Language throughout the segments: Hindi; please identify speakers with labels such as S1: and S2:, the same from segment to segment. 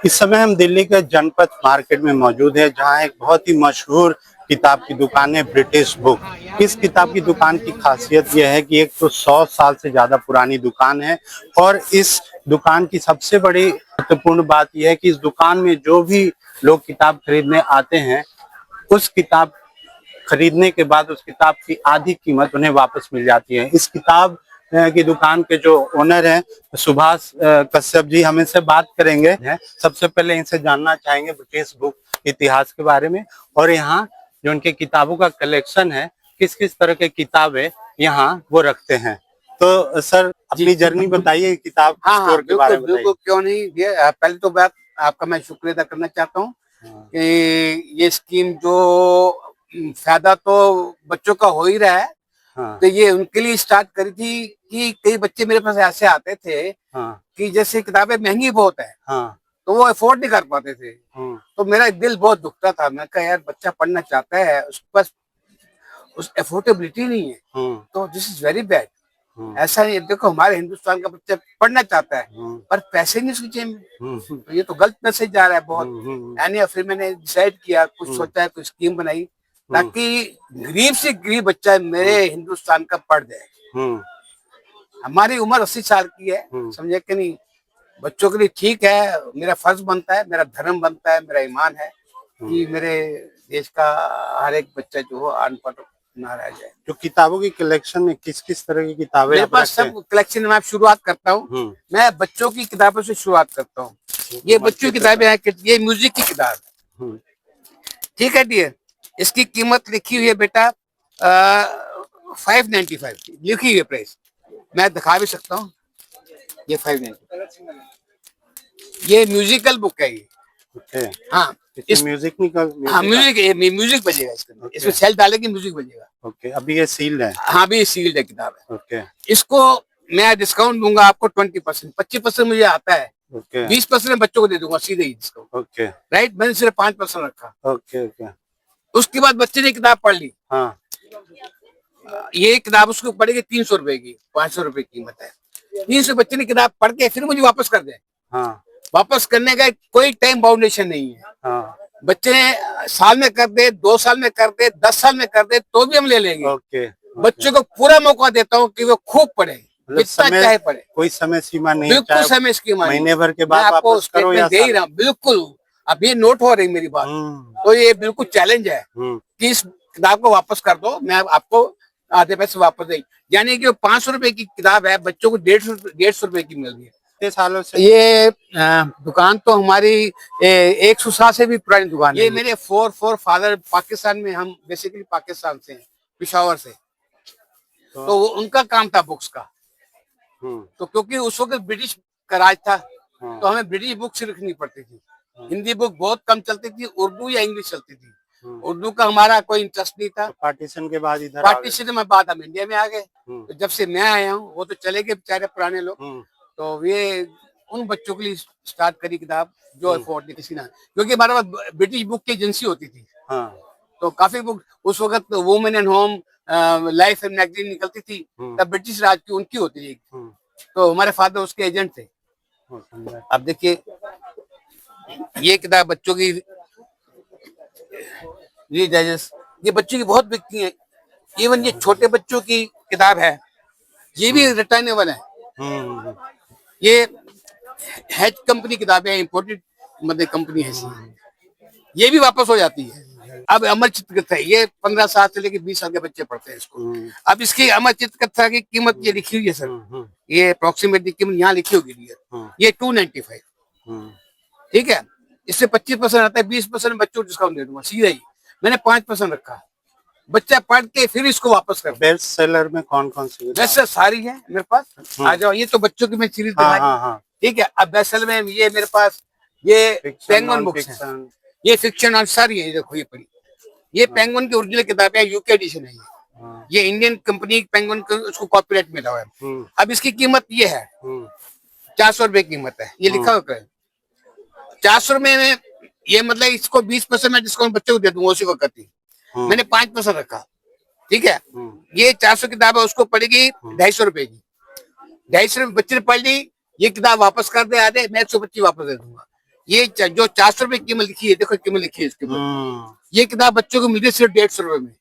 S1: इस समय हम दिल्ली के जनपथ मार्केट में मौजूद है, जहां एक बहुत ही मशहूर किताब की दुकान है, ब्रिटिश बुक। इस किताब की दुकान की खासियत यह है कि एक तो 100 साल से ज्यादा पुरानी दुकान है और इस दुकान की सबसे बड़ी महत्वपूर्ण बात यह है कि इस दुकान में जो भी लोग किताब खरीदने आते हैं, उस किताब खरीदने के बाद उस किताब की आधी कीमत उन्हें वापस मिल जाती है। इस किताब की दुकान के जो ओनर हैं, सुभाष कश्यप जी, हम इनसे बात करेंगे। सबसे पहले इनसे जानना चाहेंगे ब्रिटिश बुक इतिहास के बारे में, और यहाँ जो उनके किताबों का कलेक्शन है, किस किस तरह के किताबें यहाँ वो रखते हैं। तो सर, अपनी जर्नी बताइए किताब स्टोर के बारे में।
S2: बिल्कुल, क्यों नहीं। ये पहले तो बात आपका मैं शुक्रिया अदा करना चाहता हूँ कि ये स्कीम जो फायदा तो बच्चों का हो ही रहा है। तो ये उनके लिए स्टार्ट करी थी कि कई बच्चे मेरे पास ऐसे आते थे कि जैसे किताबें महंगी बहुत है, तो वो अफोर्ड नहीं कर पाते थे। तो मेरा दिल बहुत दुखता था। मैं कहा यार, बच्चा पढ़ना चाहता है, उसके पास उस अफोर्डेबिलिटी नहीं है, तो दिस इज वेरी बैड। ऐसा नहीं है, देखो हमारे हिंदुस्तान का बच्चा पढ़ना चाहता है पर पैसे नहीं उसकी जेब में, तो ये तो गलत मैसेज जा रहा है बहुत। यानी फिर मैंने डिसाइड किया, कुछ सोचा है, कुछ स्कीम बनाई ताकि गरीब से गरीब बच्चा मेरे हिंदुस्तान का पढ़ जाए। हमारी उम्र 80 साल की है, समझे कि नहीं। बच्चों के लिए ठीक है, मेरा फर्ज बनता है, मेरा धर्म बनता है, मेरा ईमान है कि मेरे देश का हर एक बच्चा जो हो अनपढ़ ना रह जाए।
S1: जो किताबों की कलेक्शन में किस किस तरह की किताबें
S2: मेरे पास सब कलेक्शन में शुरुआत करता हूँ। मैं बच्चों की किताबों से शुरुआत करता हूँ। ये बच्चों की किताबें हैं, ये म्यूजिक की किताब है, ठीक है डियर। इसकी कीमत लिखी हुई है बेटा 595 लिखी हुई है प्राइस। मैं दिखा भी सकता हूँ, ये 595। ये म्यूजिकल बुक है ये। हाँ,
S1: इस म्यूजिक नहीं,
S2: हाँ म्यूजिक बजेगा इसमें। इसमें सेल डालेगी, म्यूजिक बजेगा।
S1: ओके, अभी ये सील्ड है?
S2: हाँ, अभी ये सील्ड है किताब है।
S1: ओके,
S2: इसको मैं डिस्काउंट दूंगा आपको 20%। 25% मुझे आता है, 20% बच्चों को दे दूंगा सीधे ही डिस्काउंट।
S1: ओके,
S2: राइट, मैंने सिर्फ 5% रखा।
S1: Okay okay.
S2: उसके बाद बच्चे ने किताब पढ़ ली।
S1: हाँ,
S2: ये किताब उसको पड़ेगी 300 रुपए की, 500 रुपए कीमत है। 300 बच्चे ने किताब पढ़ के फिर मुझे वापस कर दे।
S1: हाँ,
S2: वापस करने का कोई टाइम बाउंडेशन नहीं है।
S1: हाँ,
S2: बच्चे साल में कर दे, 2 साल में कर दे, 10 साल में कर दे, तो भी हम ले लेंगे।
S1: ओके,
S2: बच्चों को पूरा मौका देता हूँ कि वो खूब पढ़े, जितना चाहे पढ़े,
S1: कोई समय सीमा नहीं,
S2: बिल्कुल समय सीमा नहीं।
S1: महीने भर के बाद
S2: आपको
S1: वापस करो या
S2: दे ही रहा, बिल्कुल। अब ये नोट हो रही मेरी बात, तो ये बिल्कुल चैलेंज है कि इस किताब को वापस कर दो, मैं आपको आधे पैसे वापस दे। यानी कि 500 रुपए की किताब है, बच्चों को 150 रुपए की मिल रही है।
S1: सालों से
S2: ये दुकान तो हमारी 100 साल से भी पुरानी दुकान है। ये मेरे फोर फादर पाकिस्तान में, हम बेसिकली पाकिस्तान से हैं, पिशावर से। तो उनका काम था बुक्स का। तो क्योंकि उस वक्त ब्रिटिश का राज था, तो हमें ब्रिटिश बुक से लिखनी पड़ती थी। हिंदी बुक बहुत कम चलती थी, उर्दू या इंग्लिश चलती थी। उर्दू का हमारा कोई इंटरेस्ट नहीं था।
S1: पार्टीशन के बाद इधर
S2: पार्टीशन के बाद हम इंडिया में आ गए। तो जब से मैं आया हूँ, वो तो चले गए बेचारे पुराने लोग, तो ये उन बच्चों के लिए स्टार्ट करी किताब जो अफोर्ड नहीं किसी ना, क्योंकि हमारे पास ब्रिटिश बुक की एजेंसी होती थी। तो काफी बुक उस वक्त women and home, life and magazine निकलती थी, तब ब्रिटिश राज की उनकी होती थी। तो हमारे फादर उसके एजेंट थे। अब देखिए, ये किताब बच्चों की ये बच्चों की बहुत बिकती है। इवन ये छोटे बच्चों की किताब है, ये भी रिटर्नेबल है। ये हेज कंपनी किताबें, इंपोर्टेड मतलब कंपनी है, ये भी वापस हो जाती है। अब अमर चित्रकथा है, ये 15 साल से लेकर 20 साल के बच्चे पढ़ते हैं इसको। अब इसकी अमर चित्रकथा की कीमत ये लिखी हुई है सर, ये अप्रोक्सीमेटली कीमत यहाँ लिखी होगी, ये 295, ठीक है। इससे 25% आता है, 20% बच्चों को डिस्काउंट दे दूंगा सीधा ही। मैंने 5% रखा, बच्चा पढ़ के फिर इसको वापस कर।
S1: बेस्ट सेलर में कौन कौन सी?
S2: बेस्ट सेलर सारी है मेरे पास। आ जाओ, ये तो बच्चों की मैं सीरीज दिखाई, ठीक है। अब बेस्ट सेलर में ये मेरे पास ये पेंगुइन बुक्स है, ये फिक्शन और सारी है। देखो ये पढ़ी, ये पेंगुइन की ओरिजिनल किताब है, यूके एडिशन है ये इंडियन कंपनी पेंगुइन को उसको कॉपीराइट मिला हुआ है। अब इसकी कीमत ये है 400 रुपए कीमत है, ये लिखा हुआ है 400 रुपए में। ये मतलब इसको 20% में डिस्काउंट बच्चे को दे दूंगा उसी वक्त ही। मैंने 5% रखा, ठीक है। ये 400 किताब है, उसको पड़ेगी 250 रुपए की। 250 रुपए बच्चे ने पढ़ ली, ये किताब वापस कर दे आधे, मैं 125 वापस दे दूंगा। ये जो 400 रुपए की कीमत लिखी है, देखो कीमत लिखी है इसके ऊपर। ये किताब बच्चों को मिलती है सिर्फ 150 रुपए में।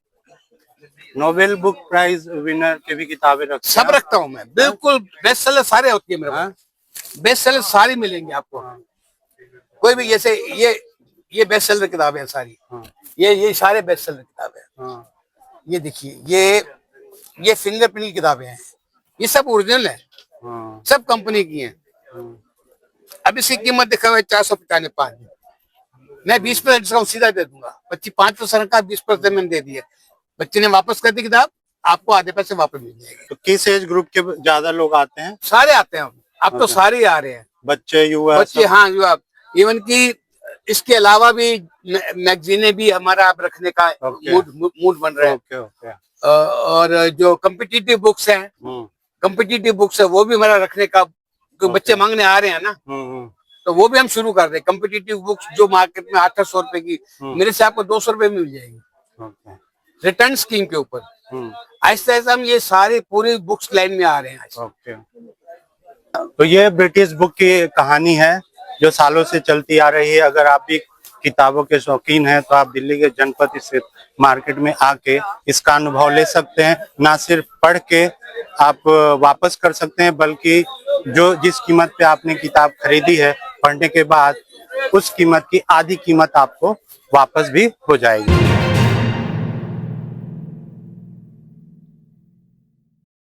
S1: नोबेल बुक प्राइज विनर की भी किताबें रखते
S2: सब
S1: हैं?
S2: रखता हूँ मैं, बिल्कुल बेस्ट सेलर सारे होती है मेरे पास, बेस्ट सेलर सारी मिलेंगी आपको। कोई भी जैसे ये बेस्ट सेलर किताबें हैं सारी, ये सारे बेस्ट सेलर किताबें हैं। ये देखिए, ये फिंगरप्रिंट की किताबें हैं, ये सब ओरिजिनल है, सब कंपनी की हैं। अब इसकी कीमत देखा हुआ है 495। मैं 20% डिस्काउंट सीधा दे दूंगा। 5% का 20% मैंने दे दिया। बच्चे ने वापस कर दी किताब, आपको आधे पैसे वापस मिल जाएंगे।
S1: तो किस एज ग्रुप के ज्यादा लोग आते हैं?
S2: सारे आते हैं, अब तो सारे ही आ रहे हैं,
S1: बच्चे, युवा,
S2: बच्चे, हाँ युवा। इवन की इसके अलावा भी मैगजीनें भी हमारा अब रखने का मूड बन रहा है। और जो कम्पिटिटिव बुक्स हैं, वो भी हमारा रखने का, क्योंकि बच्चे मांगने आ रहे हैं ना, तो वो भी हम शुरू कर रहे हैं। कम्पिटिटिव बुक्स जो मार्केट में 800 रुपए की, मेरे से आपको 200 रुपए में मिल जाएगी, रिटर्न स्कीम के ऊपर। आहिस्ता आहिस्ता हम ये सारे पूरी बुक्स लाइन में आ रहे हैं।
S1: तो ये ब्रिटिश बुक की कहानी है जो सालों से चलती आ रही है। अगर आप भी किताबों के शौकीन हैं तो आप दिल्ली के जनपद स्थित मार्केट में आके इसका अनुभव ले सकते हैं। ना सिर्फ पढ़ के आप वापस कर सकते हैं, बल्कि जो जिस कीमत पे आपने किताब खरीदी है, पढ़ने के बाद उस कीमत की आधी कीमत आपको वापस भी हो जाएगी।